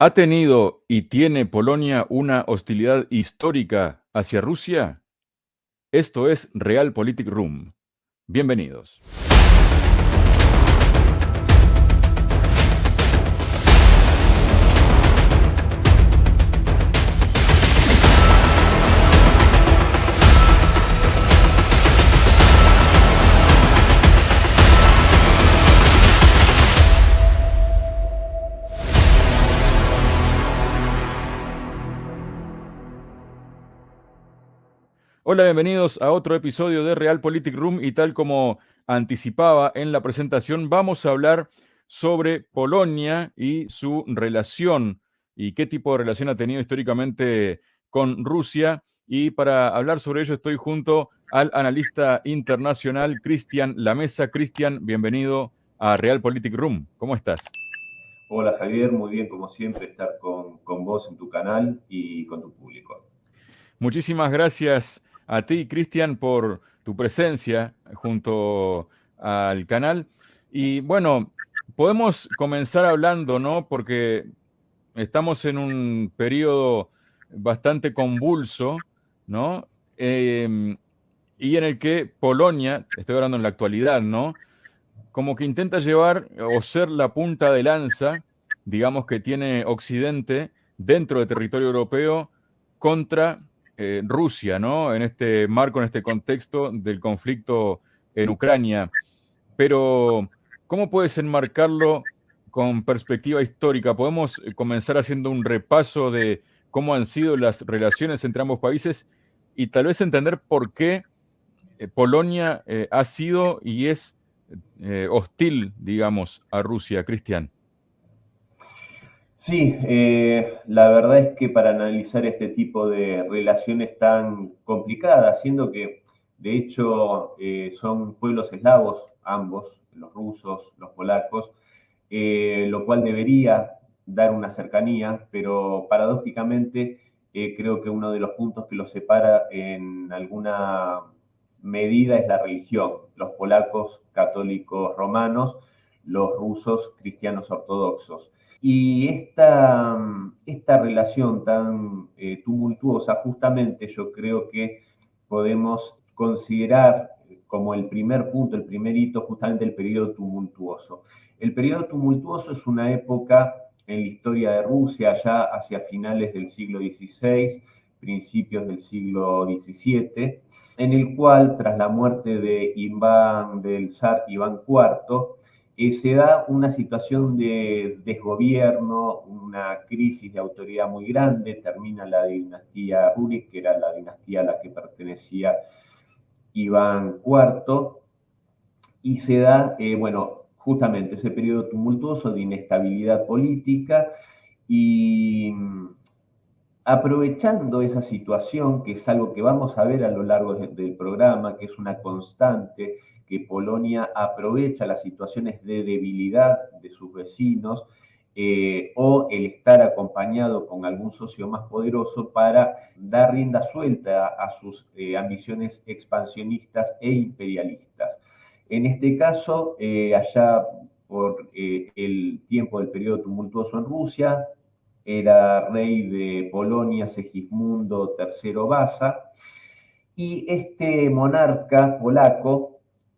¿Ha tenido y tiene Polonia una hostilidad histórica hacia Rusia? Esto es Realpolitik Room. Bienvenidos. Hola, bienvenidos a otro episodio de Realpolitik Room y tal como anticipaba en la presentación, vamos a hablar sobre Polonia y su relación y qué tipo de relación ha tenido históricamente con Rusia. Y para hablar sobre ello estoy junto al analista internacional Cristian Lamesa. Cristian, bienvenido a Realpolitik Room. ¿Cómo estás? Hola Javier, muy bien como siempre estar con vos en tu canal y con tu público. Muchísimas gracias a ti, Cristian, por tu presencia junto al canal. Y bueno, podemos comenzar hablando, ¿no? Porque estamos en un periodo bastante convulso, ¿no? Y en el que Polonia, estoy hablando en la actualidad, ¿no? Como que intenta llevar o ser la punta de lanza, digamos, que tiene Occidente dentro del territorio europeo contra Rusia, ¿no? En este marco, en este contexto del conflicto en Ucrania. Pero, ¿cómo puedes enmarcarlo con perspectiva histórica? Podemos comenzar haciendo un repaso de cómo han sido las relaciones entre ambos países y tal vez entender por qué Polonia ha sido y es hostil, digamos, a Rusia, Cristian. Sí, la verdad es que para analizar este tipo de relaciones tan complicadas, siendo que de hecho son pueblos eslavos, ambos, los rusos, los polacos, lo cual debería dar una cercanía, pero paradójicamente creo que uno de los puntos que los separa en alguna medida es la religión. Los polacos católicos romanos, los rusos cristianos ortodoxos. Y esta relación tan tumultuosa, justamente yo creo que podemos considerar como el primer punto, el primer hito, justamente el periodo tumultuoso. El periodo tumultuoso es una época en la historia de Rusia, ya hacia finales del siglo XVI, principios del siglo XVII, en el cual, tras la muerte del zar Iván IV, se da una situación de desgobierno, una crisis de autoridad muy grande, termina la dinastía Rurik, que era la dinastía a la que pertenecía Iván IV, y se da, bueno, justamente ese periodo tumultuoso de inestabilidad política y aprovechando esa situación, que es algo que vamos a ver a lo largo del programa, que es una constante, que Polonia aprovecha las situaciones de debilidad de sus vecinos o el estar acompañado con algún socio más poderoso para dar rienda suelta a sus ambiciones expansionistas e imperialistas. En este caso, allá por el tiempo del periodo tumultuoso en Rusia, era rey de Polonia Segismundo III Vasa, y este monarca polaco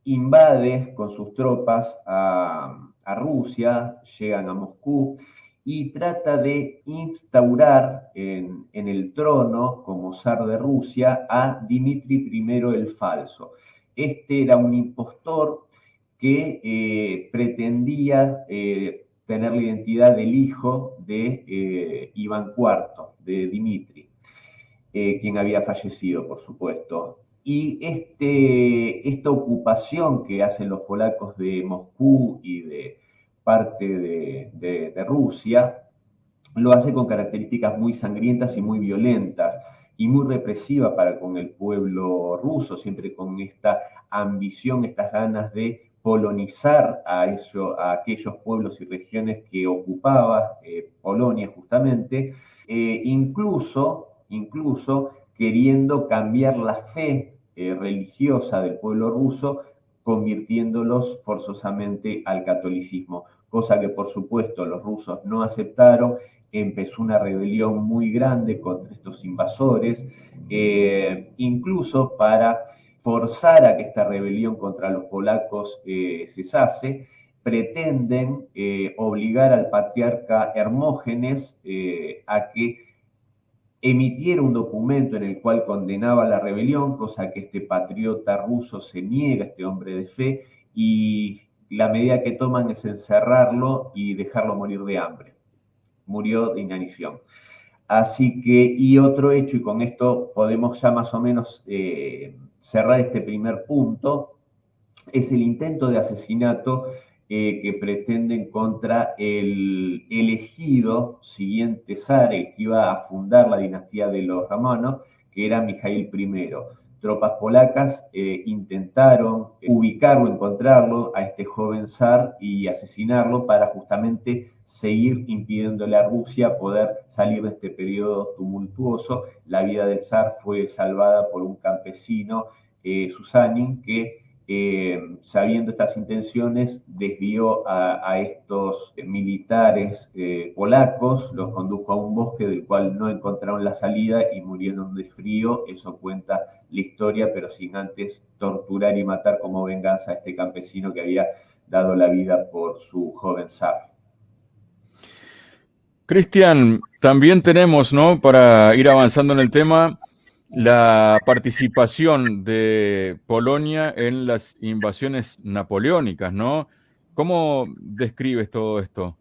invade con sus tropas a Rusia, llegan a Moscú y trata de instaurar en el trono como zar de Rusia a Dmitri I el Falso. Este era un impostor que pretendía tener la identidad del hijo de Iván IV, de Dmitri, quien había fallecido, por supuesto. Y esta ocupación que hacen los polacos de Moscú y de parte de Rusia, lo hace con características muy sangrientas y muy violentas y muy represiva para con el pueblo ruso, siempre con esta ambición, estas ganas de polonizar a aquellos pueblos y regiones que ocupaba Polonia justamente, incluso queriendo cambiar la fe religiosa del pueblo ruso, convirtiéndolos forzosamente al catolicismo, cosa que por supuesto los rusos no aceptaron. Empezó una rebelión muy grande contra estos invasores, incluso para forzar a que esta rebelión contra los polacos cesase, pretenden obligar al patriarca Hermógenes a que emitiera un documento en el cual condenaba la rebelión, cosa que este patriota ruso se niega, este hombre de fe, y la medida que toman es encerrarlo y dejarlo morir de hambre. Murió de inanición. Así que, y otro hecho, y con esto podemos ya más o menos cerrar este primer punto, es el intento de asesinato que pretenden contra el elegido siguiente zar, el que iba a fundar la dinastía de los Romanos, que era Mijaíl I. Tropas polacas intentaron ubicarlo, encontrarlo a este joven zar y asesinarlo para justamente seguir impidiéndole a Rusia poder salir de este periodo tumultuoso. La vida del zar fue salvada por un campesino, Susanin, que sabiendo estas intenciones, desvió a estos militares polacos, los condujo a un bosque del cual no encontraron la salida y murieron de frío. Eso cuenta la historia, pero sin antes torturar y matar como venganza a este campesino que había dado la vida por su joven zar. Cristian, también tenemos, ¿no? Para ir avanzando en el tema, la participación de Polonia en las invasiones napoleónicas, ¿no? ¿Cómo describes todo esto?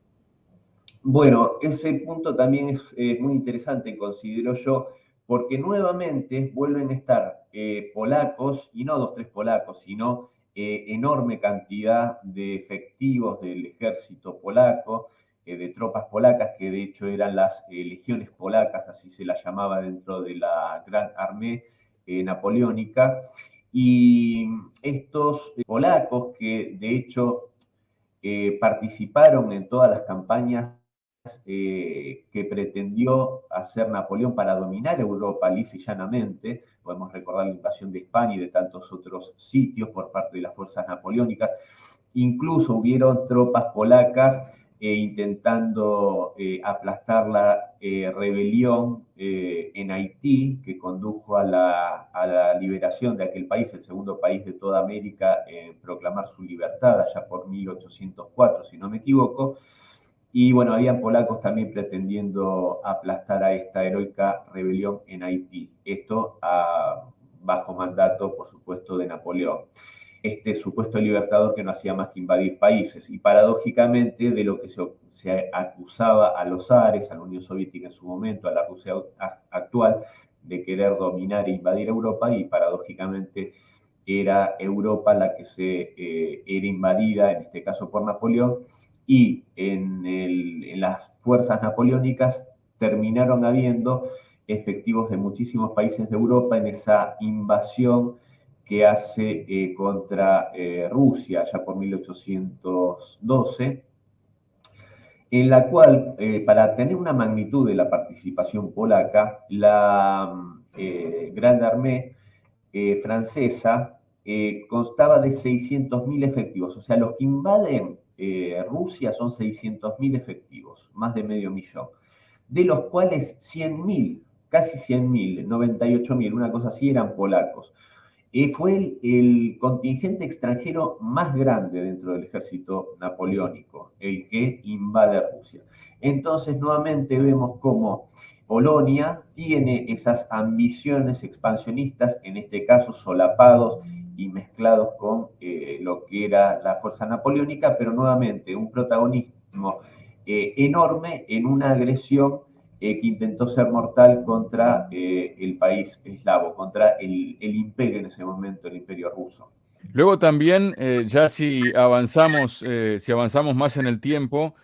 Bueno, ese punto también es muy interesante, considero yo, porque nuevamente vuelven a estar polacos, y no dos, tres polacos, sino enorme cantidad de efectivos del ejército polaco, de tropas polacas, que de hecho eran las legiones polacas, así se las llamaba dentro de la Gran Armée napoleónica. Y estos polacos que de hecho participaron en todas las campañas que pretendió hacer Napoleón para dominar Europa lisa y llanamente. Podemos recordar la invasión de España y de tantos otros sitios por parte de las fuerzas napoleónicas. Incluso hubieron tropas polacas intentando aplastar la rebelión en Haití, que condujo a la liberación de aquel país, el segundo país de toda América en proclamar su libertad, allá por 1804, si no me equivoco. Y bueno, habían polacos también pretendiendo aplastar a esta heroica rebelión en Haití. Esto bajo mandato, por supuesto, de Napoleón. Este supuesto libertador que no hacía más que invadir países. Y paradójicamente, de lo que se acusaba a los zares, a la Unión Soviética en su momento, a la Rusia actual, de querer dominar e invadir Europa, y paradójicamente era Europa la que era invadida, en este caso por Napoleón, y en las fuerzas napoleónicas terminaron habiendo efectivos de muchísimos países de Europa en esa invasión que hace contra Rusia ya por 1812, en la cual, para tener una magnitud de la participación polaca, la Grande Armée francesa constaba de 600.000 efectivos. O sea, los que invaden Rusia son 600.000 efectivos, más de medio millón, de los cuales 100.000, casi 100.000, 98.000, una cosa así, eran polacos. Fue el contingente extranjero más grande dentro del ejército napoleónico, el que invade Rusia. Entonces, nuevamente vemos cómo Polonia tiene esas ambiciones expansionistas, en este caso solapados y mezclados con lo que era la fuerza napoleónica, pero nuevamente un protagonismo enorme en una agresión que intentó ser mortal contra el país eslavo, contra el imperio en ese momento, el imperio ruso. Luego también, ya si avanzamos más en el tiempo,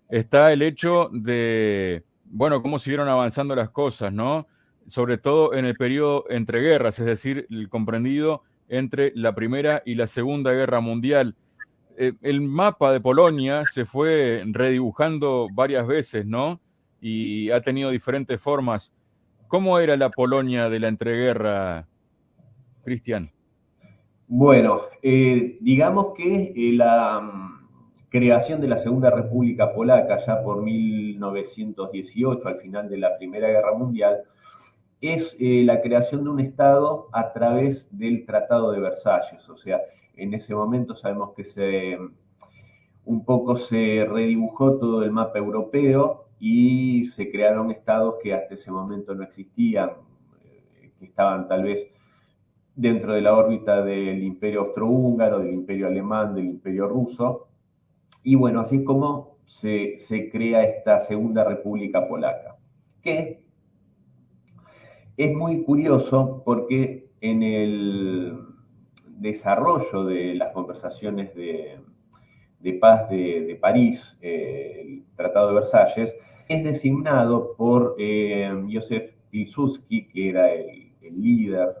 está el hecho de, bueno, cómo siguieron avanzando las cosas, ¿no? Sobre todo en el periodo entre guerras, es decir, el comprendido entre la Primera y la Segunda Guerra Mundial. El mapa de Polonia se fue redibujando varias veces, ¿no? Y ha tenido diferentes formas. ¿Cómo era la Polonia de la entreguerra, Cristian? Bueno, digamos que creación de la Segunda República Polaca, ya por 1918, al final de la Primera Guerra Mundial, es la creación de un Estado a través del Tratado de Versalles. O sea, en ese momento sabemos que un poco se redibujó todo el mapa europeo y se crearon estados que hasta ese momento no existían, que estaban tal vez dentro de la órbita del Imperio Austrohúngaro, del Imperio Alemán, del Imperio Ruso. Y bueno, así es como se crea esta Segunda República Polaca, que es muy curioso porque en el desarrollo de las conversaciones de paz de París, el Tratado de Versalles, es designado por Józef Pilsudski, que era el líder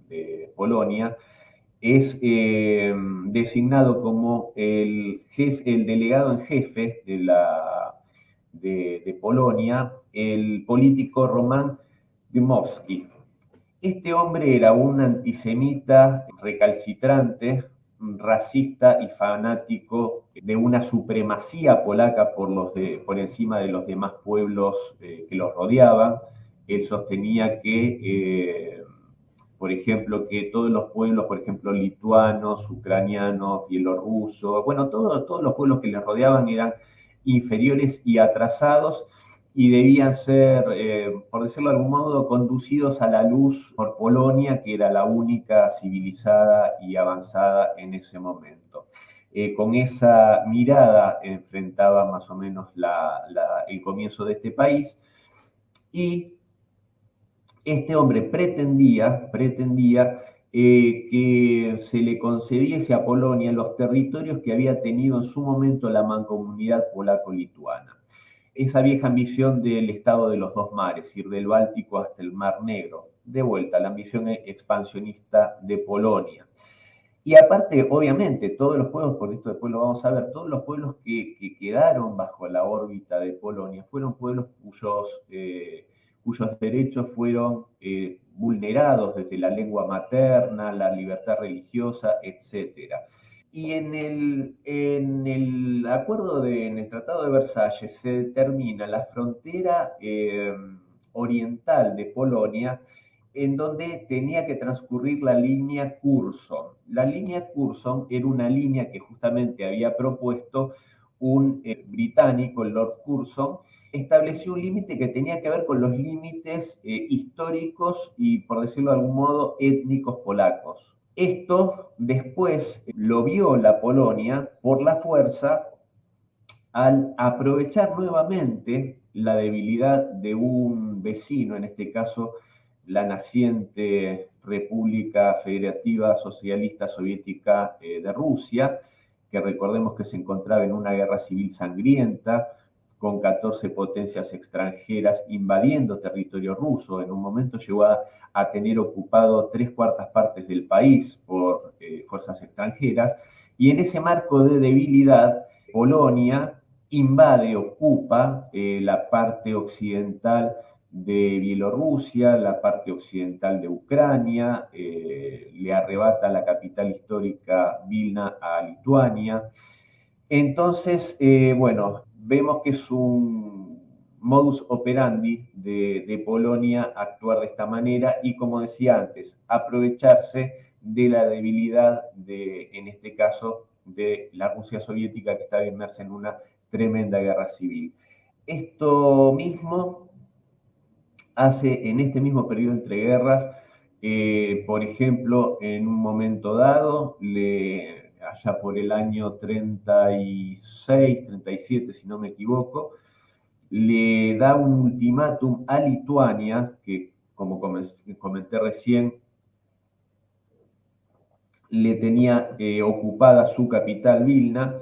de Polonia, es designado como el delegado en jefe de Polonia, el político Roman Dmowski. Este hombre era un antisemita recalcitrante, racista y fanático de una supremacía polaca por encima de los demás pueblos que los rodeaban. Él sostenía que, por ejemplo, que todos los pueblos, por ejemplo, lituanos, ucranianos, bielorrusos, bueno, todos los pueblos que les rodeaban eran inferiores y atrasados y debían ser, por decirlo de algún modo, conducidos a la luz por Polonia, que era la única civilizada y avanzada en ese momento. Con esa mirada enfrentaba más o menos el comienzo de este país, y este hombre pretendía que se le concediese a Polonia los territorios que había tenido en su momento la mancomunidad polaco-lituana. Esa vieja ambición del Estado de los dos mares, ir del Báltico hasta el Mar Negro. De vuelta, la ambición expansionista de Polonia. Y aparte, obviamente, todos los pueblos, por esto después lo vamos a ver, todos los pueblos que quedaron bajo la órbita de Polonia fueron pueblos cuyos derechos fueron vulnerados desde la lengua materna, la libertad religiosa, etc. Y en el acuerdo, en el Tratado de Versalles, se determina la frontera oriental de Polonia, en donde tenía que transcurrir la línea Curzon. La línea Curzon era una línea que justamente había propuesto un británico, el Lord Curzon. Estableció un límite que tenía que ver con los límites históricos y, por decirlo de algún modo, étnicos polacos. Esto después lo viola Polonia por la fuerza al aprovechar nuevamente la debilidad de un vecino, en este caso la naciente República Federativa Socialista Soviética de Rusia, que recordemos que se encontraba en una guerra civil sangrienta, con 14 potencias extranjeras invadiendo territorio ruso. En un momento llegó a tener ocupado 3/4 partes del país por fuerzas extranjeras, y en ese marco de debilidad, Polonia invade, ocupa la parte occidental de Bielorrusia, la parte occidental de Ucrania, le arrebata la capital histórica Vilna a Lituania. Entonces, bueno, vemos que es un modus operandi de Polonia actuar de esta manera y, como decía antes, aprovecharse de la debilidad en este caso, de la Rusia soviética, que estaba inmersa en una tremenda guerra civil. Esto mismo hace, en este mismo periodo entre guerras, por ejemplo, en un momento dado, allá por el año 36, 37, si no me equivoco, le da un ultimátum a Lituania, que como comenté recién, le tenía ocupada su capital, Vilna.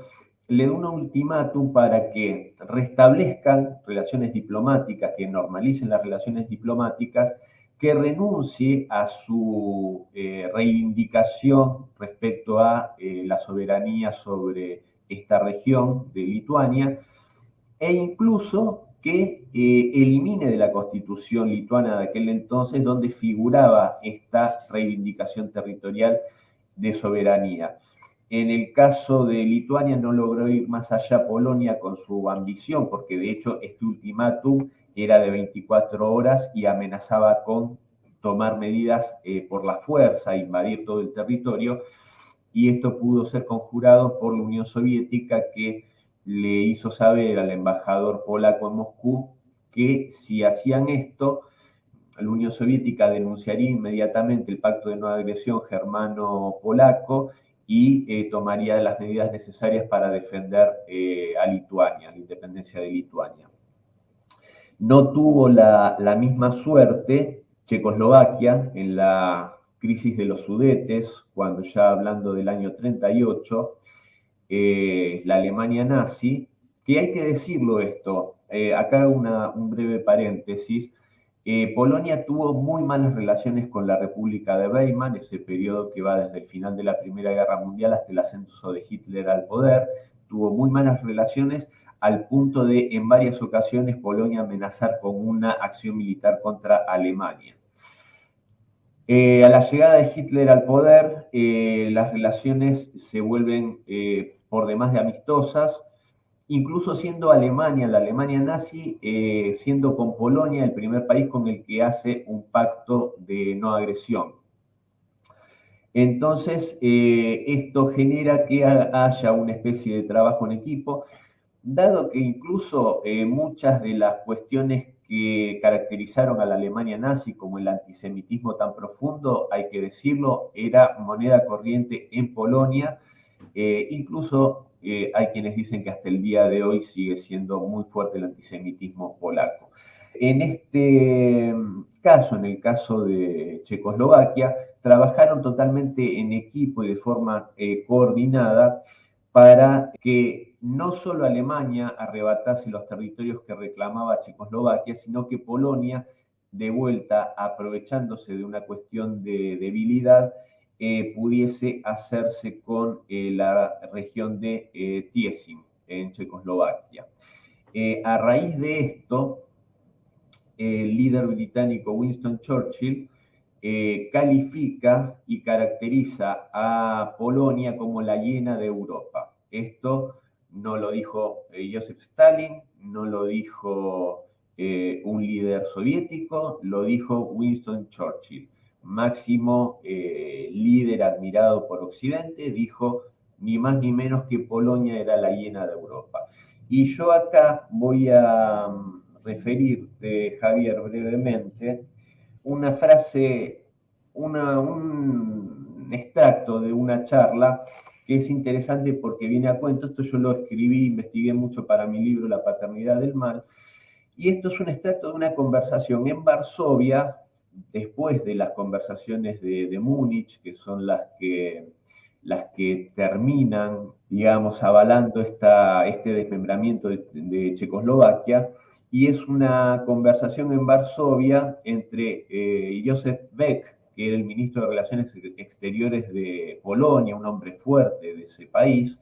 Le da un ultimátum para que restablezcan relaciones diplomáticas, que normalicen las relaciones diplomáticas, que renuncie a su reivindicación respecto a la soberanía sobre esta región de Lituania, e incluso que elimine de la constitución lituana de aquel entonces, donde figuraba esta reivindicación territorial de soberanía. En el caso de Lituania no logró ir más allá Polonia con su ambición, porque de hecho este ultimátum era de 24 horas y amenazaba con tomar medidas por la fuerza, invadir todo el territorio, y esto pudo ser conjurado por la Unión Soviética, que le hizo saber al embajador polaco en Moscú que si hacían esto, la Unión Soviética denunciaría inmediatamente el pacto de no agresión germano-polaco y tomaría las medidas necesarias para defender a Lituania, la independencia de Lituania. No tuvo la misma suerte Checoslovaquia en la crisis de los Sudetes, cuando ya hablando del año 38, la Alemania nazi, que hay que decirlo esto, acá un breve paréntesis, Polonia tuvo muy malas relaciones con la República de Weimar, ese periodo que va desde el final de la Primera Guerra Mundial hasta el ascenso de Hitler al poder, tuvo muy malas relaciones al punto de en varias ocasiones Polonia amenazar con una acción militar contra Alemania. A la llegada de Hitler al poder, las relaciones se vuelven por demás de amistosas, incluso siendo Alemania, la Alemania nazi, siendo con Polonia el primer país con el que hace un pacto de no agresión. Entonces, esto genera que haya una especie de trabajo en equipo, dado que incluso muchas de las cuestiones que caracterizaron a la Alemania nazi, como el antisemitismo tan profundo, hay que decirlo, era moneda corriente en Polonia. Incluso hay quienes dicen que hasta el día de hoy sigue siendo muy fuerte el antisemitismo polaco. En este caso, en el caso de Checoslovaquia, trabajaron totalmente en equipo y de forma coordinada para que no solo Alemania arrebatase los territorios que reclamaba Checoslovaquia, sino que Polonia, de vuelta, aprovechándose de una cuestión de debilidad, pudiese hacerse con la región de Tiesin, en Checoslovaquia. A raíz de esto, el líder británico Winston Churchill califica y caracteriza a Polonia como la hiena de Europa. Esto no lo dijo Joseph Stalin, no lo dijo un líder soviético, lo dijo Winston Churchill, máximo líder admirado por Occidente, dijo ni más ni menos que Polonia era la hiena de Europa. Y yo acá voy a referirte, Javier, brevemente, una frase, un extracto de una charla que es interesante porque viene a cuento. Esto yo lo escribí, investigué mucho para mi libro La paternidad del mal, y esto es un extracto de una conversación en Varsovia, después de las conversaciones de Múnich, que son las que terminan, digamos, avalando este desmembramiento de Checoslovaquia, y es una conversación en Varsovia entre Joseph Beck, que era el ministro de Relaciones Exteriores de Polonia, un hombre fuerte de ese país,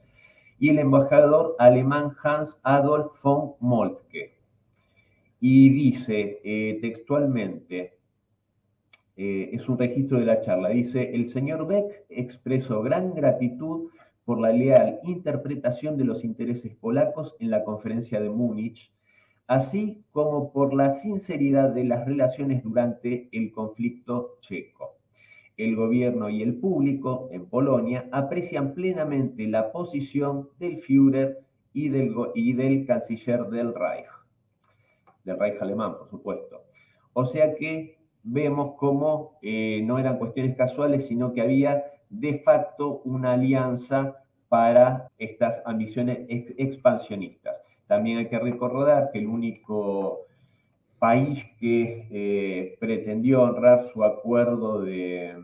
y el embajador alemán Hans Adolf von Moltke. Y dice textualmente, es un registro de la charla, dice: el señor Beck expresó gran gratitud por la leal interpretación de los intereses polacos en la conferencia de Múnich, así como por la sinceridad de las relaciones durante el conflicto checo. El gobierno y el público en Polonia aprecian plenamente la posición del Führer y del canciller del Reich alemán, por supuesto. O sea que vemos cómo no eran cuestiones casuales, sino que había de facto una alianza para estas ambiciones expansionistas. También hay que recordar que el único país que pretendió honrar su acuerdo de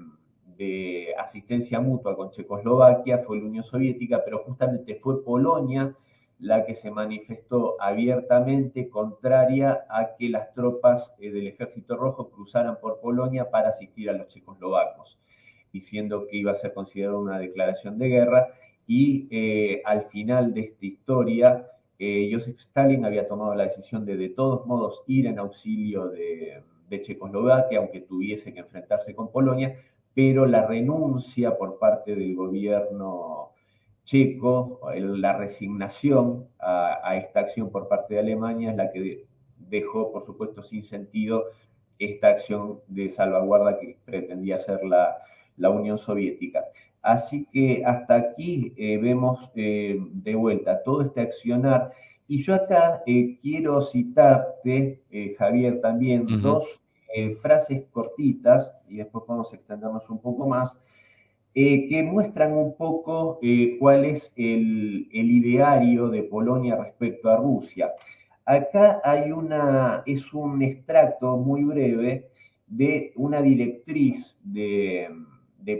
asistencia mutua con Checoslovaquia fue la Unión Soviética, pero justamente fue Polonia la que se manifestó abiertamente contraria a que las tropas del Ejército Rojo cruzaran por Polonia para asistir a los checoslovacos, diciendo que iba a ser considerada una declaración de guerra. Y al final de esta historia, Joseph Stalin había tomado la decisión de todos modos ir en auxilio de Checoslovaquia, aunque tuviese que enfrentarse con Polonia, pero la renuncia por parte del gobierno checo, la resignación a esta acción por parte de Alemania es la que dejó, por supuesto, sin sentido esta acción de salvaguarda que pretendía hacer la Unión Soviética. Así que hasta aquí vemos de vuelta todo este accionar. Y yo acá quiero citarte, Javier, también dos frases cortitas, y después podemos extendernos un poco más, que muestran un poco cuál es el ideario de Polonia respecto a Rusia. Acá es un extracto muy breve de una directriz de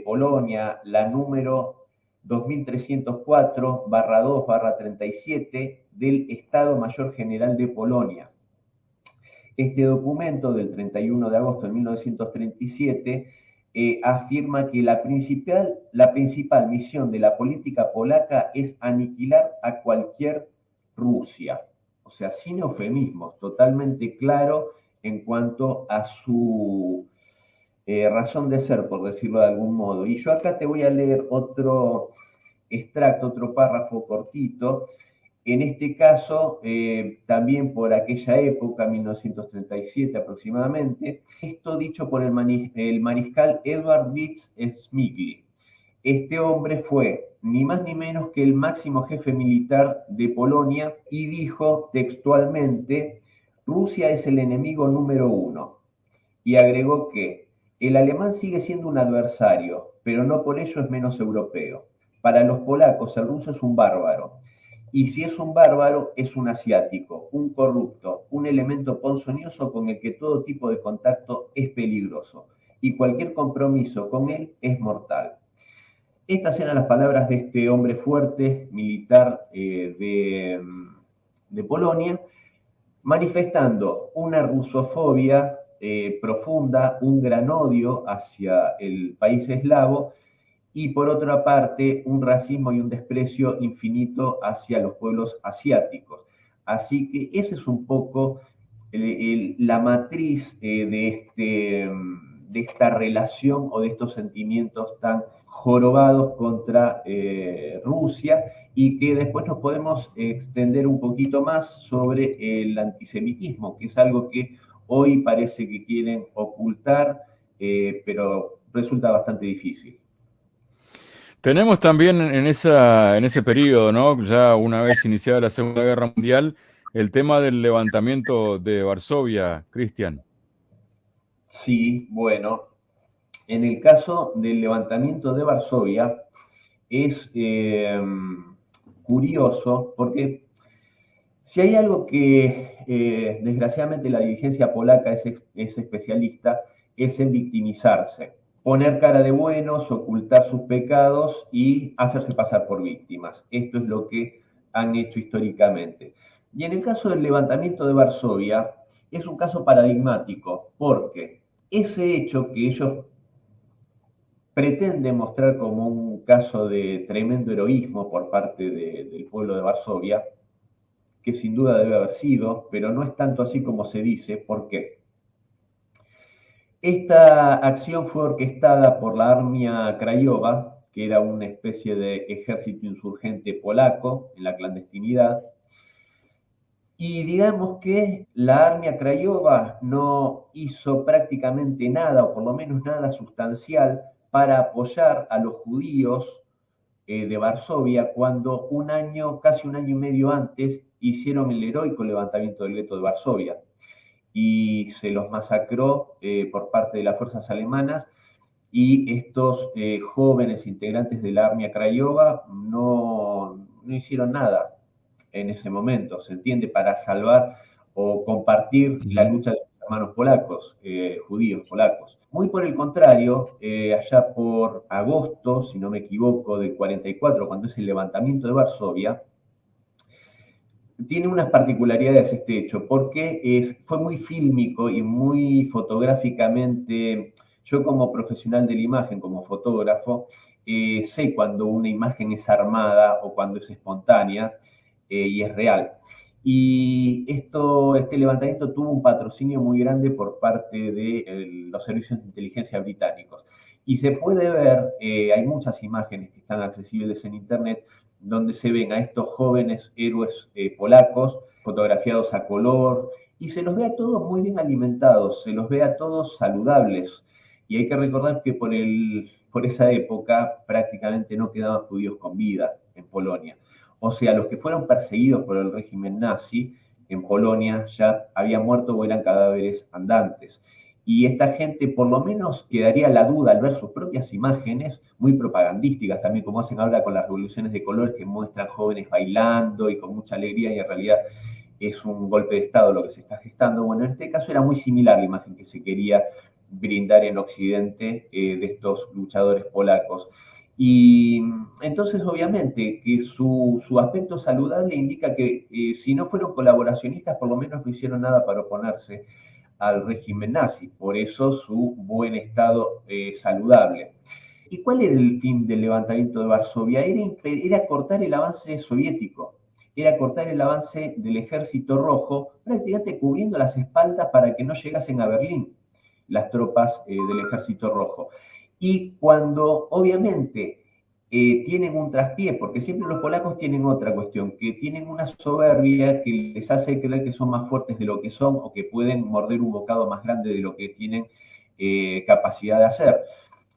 Polonia, la número 2304-2-37 del Estado Mayor General de Polonia. Este documento del 31 de agosto de 1937 afirma que la principal misión de la política polaca es aniquilar a cualquier Rusia. O sea, sin eufemismos, totalmente claro en cuanto a su razón de ser, por decirlo de algún modo. Y yo acá te voy a leer otro extracto, otro párrafo cortito. En este caso, también por aquella época, 1937 aproximadamente, esto dicho por el mariscal Edward Witz Smigli. Este hombre fue ni más ni menos que el máximo jefe militar de Polonia y dijo textualmente: Rusia es el enemigo número uno. Y agregó que el alemán sigue siendo un adversario, pero no por ello es menos europeo. Para los polacos, el ruso es un bárbaro. Y si es un bárbaro, es un asiático, un corrupto, un elemento ponzoñoso con el que todo tipo de contacto es peligroso. Y cualquier compromiso con él es mortal. Estas eran las palabras de este hombre fuerte, militar de Polonia, manifestando una rusofobia profunda, un gran odio hacia el país eslavo y por otra parte un racismo y un desprecio infinito hacia los pueblos asiáticos. Así que esa es un poco la matriz de esta relación o de estos sentimientos tan jorobados contra Rusia y que después nos podemos extender un poquito más sobre el antisemitismo, que es algo que hoy parece que quieren ocultar, pero resulta bastante difícil. Tenemos también en ese periodo, ¿no? Ya una vez iniciada la Segunda Guerra Mundial, el tema del levantamiento de Varsovia, Cristian. Sí, bueno, en el caso del levantamiento de Varsovia es curioso porque si hay algo que desgraciadamente la dirigencia polaca es especialista, es en victimizarse, poner cara de buenos, ocultar sus pecados y hacerse pasar por víctimas. Esto es lo que han hecho históricamente. Y en el caso del levantamiento de Varsovia, es un caso paradigmático, porque ese hecho que ellos pretenden mostrar como un caso de tremendo heroísmo por parte del pueblo de Varsovia, que sin duda debe haber sido, pero no es tanto así como se dice. ¿Por qué? Esta acción fue orquestada por la Armia Krajowa, que era una especie de ejército insurgente polaco en la clandestinidad. Y digamos que la Armia Krajowa no hizo prácticamente nada, o por lo menos nada sustancial, para apoyar a los judíos de Varsovia cuando casi un año y medio antes, hicieron el heroico levantamiento del gueto de Varsovia y se los masacró por parte de las fuerzas alemanas y estos jóvenes integrantes de la Armia Krajowa no hicieron nada en ese momento, se entiende, para salvar o compartir la lucha de sus hermanos polacos, judíos polacos. Muy por el contrario, allá por agosto, si no me equivoco, del 44, cuando es el levantamiento de Varsovia, tiene unas particularidades este hecho, porque fue muy fílmico y muy fotográficamente. Yo como profesional de la imagen, como fotógrafo, sé cuando una imagen es armada o cuando es espontánea y es real. Y este levantamiento tuvo un patrocinio muy grande por parte de los servicios de inteligencia británicos. Y se puede ver, hay muchas imágenes que están accesibles en Internet, donde se ven a estos jóvenes héroes polacos fotografiados a color, y se los ve a todos muy bien alimentados, se los ve a todos saludables. Y hay que recordar que por esa época prácticamente no quedaban judíos con vida en Polonia. O sea, los que fueron perseguidos por el régimen nazi en Polonia ya habían muerto o eran cadáveres andantes. Y esta gente por lo menos quedaría la duda al ver sus propias imágenes, muy propagandísticas también, como hacen ahora con las revoluciones de colores que muestran jóvenes bailando y con mucha alegría, y en realidad es un golpe de Estado lo que se está gestando. Bueno, en este caso era muy similar la imagen que se quería brindar en Occidente de estos luchadores polacos. Y entonces, obviamente, que su aspecto saludable indica que si no fueron colaboracionistas, por lo menos no hicieron nada para oponerse al régimen nazi. Por eso su buen estado saludable. ¿Y cuál era el fin del levantamiento de Varsovia? Era cortar el avance soviético, era cortar el avance del Ejército Rojo, prácticamente cubriendo las espaldas para que no llegasen a Berlín las tropas del Ejército Rojo. Y cuando obviamente tienen un traspié, porque siempre los polacos tienen otra cuestión, que tienen una soberbia que les hace creer que son más fuertes de lo que son o que pueden morder un bocado más grande de lo que tienen capacidad de hacer.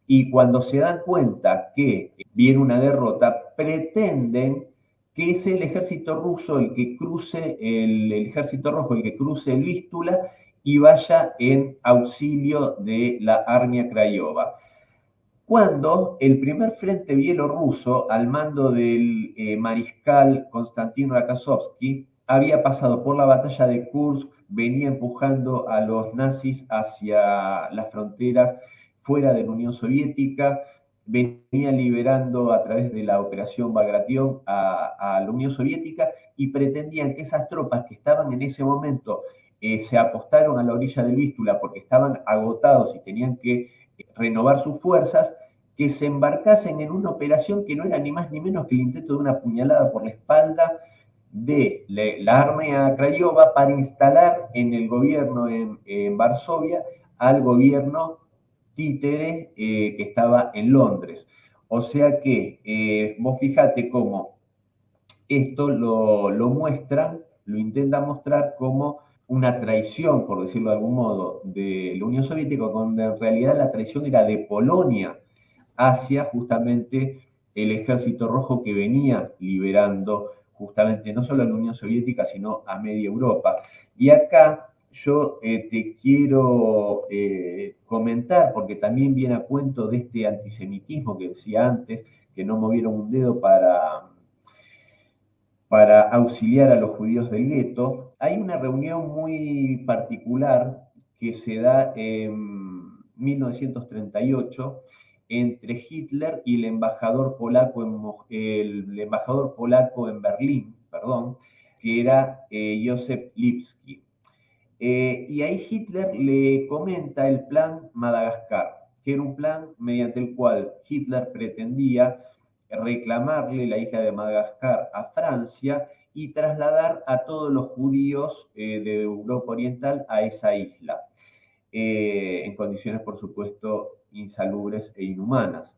Y cuando se dan cuenta que viene una derrota, pretenden que es el ejército ruso el que cruce, el ejército rojo el que cruce el Vístula y vaya en auxilio de la Armia Craiova. Cuando el primer frente bielorruso, al mando del mariscal Konstantin Rokossovsky, había pasado por la batalla de Kursk, venía empujando a los nazis hacia las fronteras fuera de la Unión Soviética, venía liberando a través de la operación Bagration a la Unión Soviética, y pretendían que esas tropas que estaban en ese momento se apostaron a la orilla del Vístula porque estaban agotados y tenían que renovar sus fuerzas, que se embarcasen en una operación que no era ni más ni menos que el intento de una puñalada por la espalda de la Armia Craiova para instalar en el gobierno en Varsovia al gobierno títere que estaba en Londres. O sea que vos fijate cómo esto lo muestran, lo intentan mostrar como una traición, por decirlo de algún modo, de la Unión Soviética, cuando en realidad la traición era de Polonia hacia justamente el ejército rojo que venía liberando justamente no solo a la Unión Soviética, sino a media Europa. Y acá yo te quiero comentar, porque también viene a cuento de este antisemitismo que decía antes, que no movieron un dedo para auxiliar a los judíos del gueto. Hay una reunión muy particular que se da en 1938 entre Hitler y el embajador polaco en Berlín, perdón, que era Józef Lipski. Y ahí Hitler le comenta el plan Madagascar, que era un plan mediante el cual Hitler pretendía reclamarle la isla de Madagascar a Francia y trasladar a todos los judíos de Europa Oriental a esa isla, en condiciones, por supuesto, insalubres e inhumanas.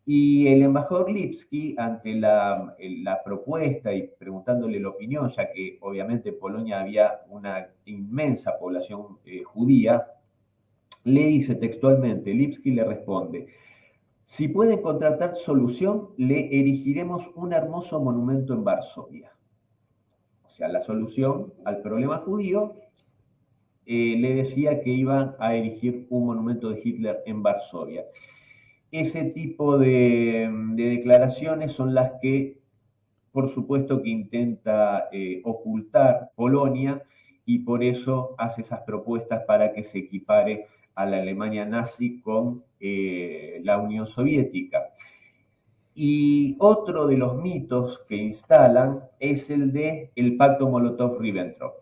Y el embajador Lipski, ante la propuesta y preguntándole la opinión, ya que obviamente en Polonia había una inmensa población judía, le dice textualmente, Lipski le responde: si puede encontrar tal solución, le erigiremos un hermoso monumento en Varsovia. O sea, la solución al problema judío, le decía que iban a erigir un monumento de Hitler en Varsovia. Ese tipo de declaraciones son las que, por supuesto, que intenta ocultar Polonia, y por eso hace esas propuestas para que se equipare a la Alemania nazi con la Unión Soviética. Y otro de los mitos que instalan es el de el pacto Molotov-Ribbentrop.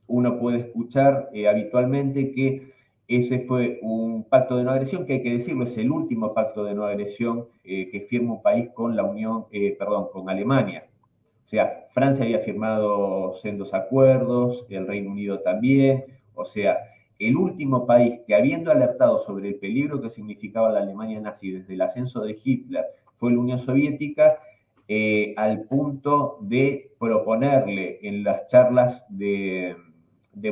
Uno puede escuchar habitualmente que ese fue un pacto de no agresión, que hay que decirlo, es el último pacto de no agresión que firma un país con con Alemania. O sea, Francia había firmado sendos acuerdos, el Reino Unido también. O sea, el último país que, habiendo alertado sobre el peligro que significaba la Alemania nazi desde el ascenso de Hitler, fue la Unión Soviética. al punto de proponerle en las charlas de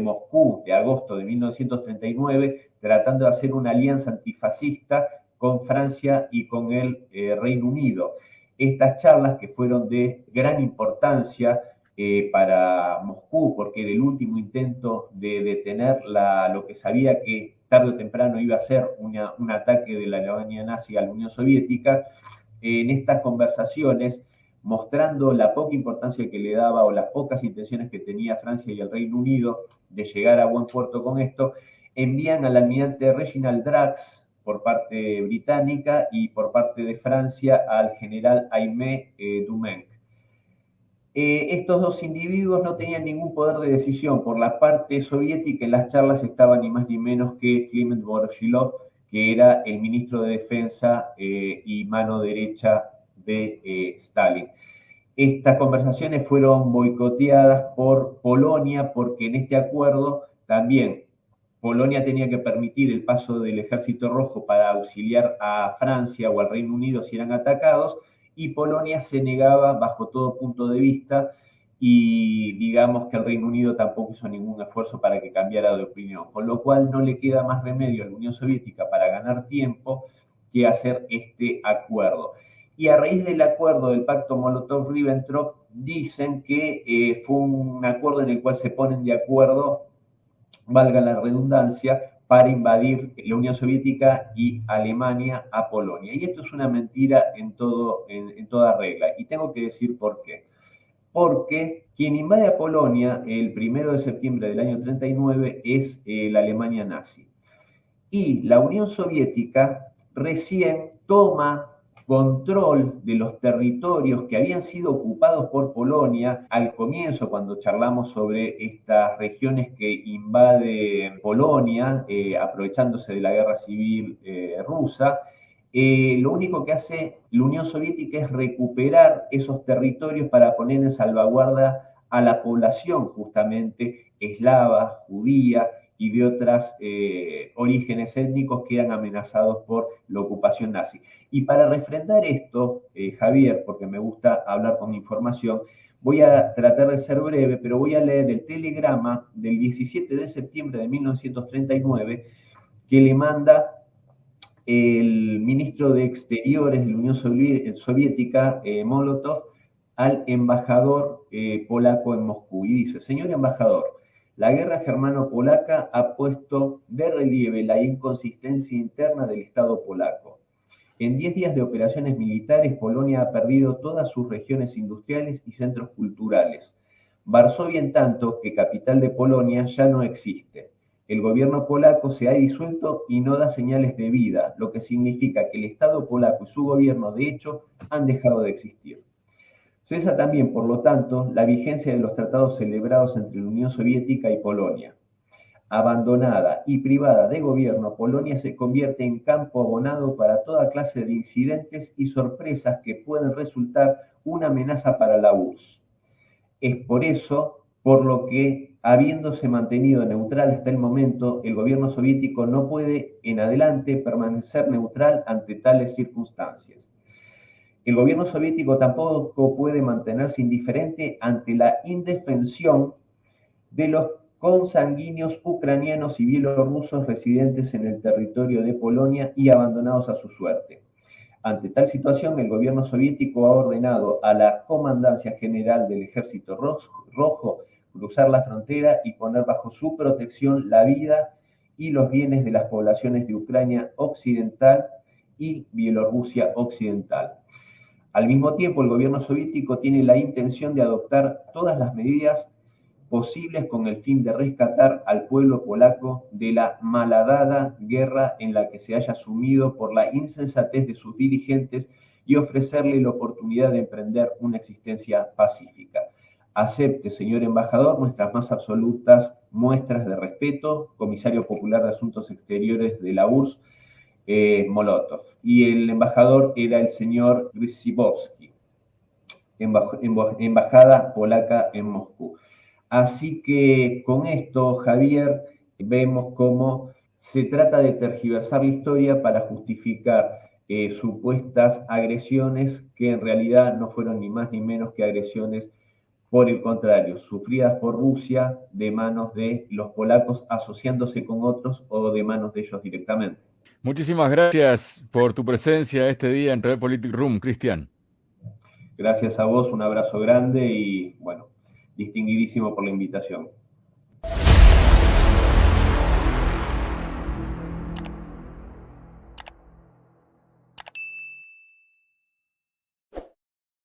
Moscú de agosto de 1939, tratando de hacer una alianza antifascista con Francia y con el Reino Unido. Estas charlas, que fueron de gran importancia para Moscú, porque era el último intento de detener lo que sabía que tarde o temprano iba a ser un ataque de la Alemania nazi a la Unión Soviética. En estas conversaciones, mostrando la poca importancia que le daba o las pocas intenciones que tenía Francia y el Reino Unido de llegar a buen puerto con esto, envían al almirante Reginald Drax por parte británica y por parte de Francia al general Aimé Dumenc. Estos dos individuos no tenían ningún poder de decisión. Por la parte soviética, en las charlas estaba ni más ni menos que Kliment Voroshilov, que era el ministro de Defensa y mano derecha de Stalin. Estas conversaciones fueron boicoteadas por Polonia, porque en este acuerdo también Polonia tenía que permitir el paso del Ejército Rojo para auxiliar a Francia o al Reino Unido si eran atacados, y Polonia se negaba bajo todo punto de vista, y digamos que el Reino Unido tampoco hizo ningún esfuerzo para que cambiara de opinión, con lo cual no le queda más remedio a la Unión Soviética para ganar tiempo que hacer este acuerdo. Y a raíz del acuerdo del pacto Molotov-Ribbentrop, dicen que fue un acuerdo en el cual se ponen de acuerdo, valga la redundancia, para invadir la Unión Soviética y Alemania a Polonia. Y esto es una mentira en toda regla. Y tengo que decir por qué. Porque quien invade a Polonia el 1 de septiembre del año 39 es la Alemania nazi. Y la Unión Soviética recién toma control de los territorios que habían sido ocupados por Polonia al comienzo, cuando charlamos sobre estas regiones que invade Polonia, aprovechándose de la guerra civil rusa. Lo único que hace la Unión Soviética es recuperar esos territorios para poner en salvaguarda a la población justamente eslava, judía y de otros orígenes étnicos que eran amenazados por la ocupación nazi. Y para refrendar esto, Javier, porque me gusta hablar con información, voy a tratar de ser breve, pero voy a leer el telegrama del 17 de septiembre de 1939 que le manda el ministro de Exteriores de la Unión Soviética, Molotov, al embajador polaco en Moscú. Y dice: señor embajador, la guerra germano-polaca ha puesto de relieve la inconsistencia interna del Estado polaco. En 10 días de operaciones militares, Polonia ha perdido todas sus regiones industriales y centros culturales. Varsovia, en tanto que capital de Polonia, ya no existe. El gobierno polaco se ha disuelto y no da señales de vida, lo que significa que el Estado polaco y su gobierno, de hecho, han dejado de existir. Cesa también, por lo tanto, la vigencia de los tratados celebrados entre la Unión Soviética y Polonia. Abandonada y privada de gobierno, Polonia se convierte en campo abonado para toda clase de incidentes y sorpresas que pueden resultar una amenaza para la URSS. Es por eso por lo que, habiéndose mantenido neutral hasta el momento, el gobierno soviético no puede en adelante permanecer neutral ante tales circunstancias. El gobierno soviético tampoco puede mantenerse indiferente ante la indefensión de los consanguíneos ucranianos y bielorrusos residentes en el territorio de Polonia y abandonados a su suerte. Ante tal situación, el gobierno soviético ha ordenado a la Comandancia General del Ejército Rojo cruzar la frontera y poner bajo su protección la vida y los bienes de las poblaciones de Ucrania Occidental y Bielorrusia Occidental. Al mismo tiempo, el gobierno soviético tiene la intención de adoptar todas las medidas posibles con el fin de rescatar al pueblo polaco de la malhadada guerra en la que se haya sumido por la insensatez de sus dirigentes y ofrecerle la oportunidad de emprender una existencia pacífica. Acepte, señor embajador, nuestras más absolutas muestras de respeto, comisario popular de Asuntos Exteriores de la URSS, Molotov. Y el embajador era el señor Grzybowski, embajada polaca en Moscú. Así que con esto, Javier, vemos cómo se trata de tergiversar la historia para justificar supuestas agresiones que en realidad no fueron ni más ni menos que agresiones, por el contrario, sufridas por Rusia de manos de los polacos asociándose con otros o de manos de ellos directamente. Muchísimas gracias por tu presencia este día en Realpolitik Room, Cristian. Gracias a vos, un abrazo grande y bueno, distinguidísimo por la invitación.